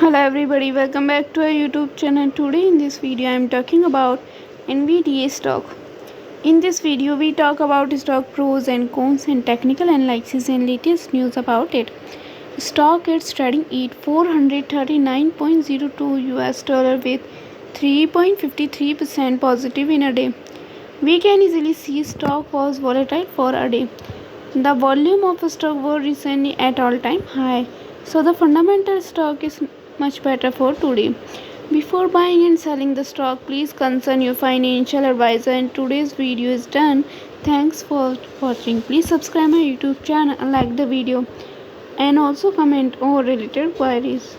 Hello everybody, welcome back to our YouTube channel. Today in this video I am talking about NVDA stock. In this video we talk about stock pros and cons and technical analysis and latest news about it. Stock is trading at $439.02 with 3.53% positive in a day. We can easily see stock was volatile for a day. The volume of stock was recently at all-time high, so the fundamental stock is much better for today. Before buying and selling the stock, please consult your financial advisor. And today's video is done. Thanks for watching. Please subscribe my YouTube channel and like the video, and also comment on related queries.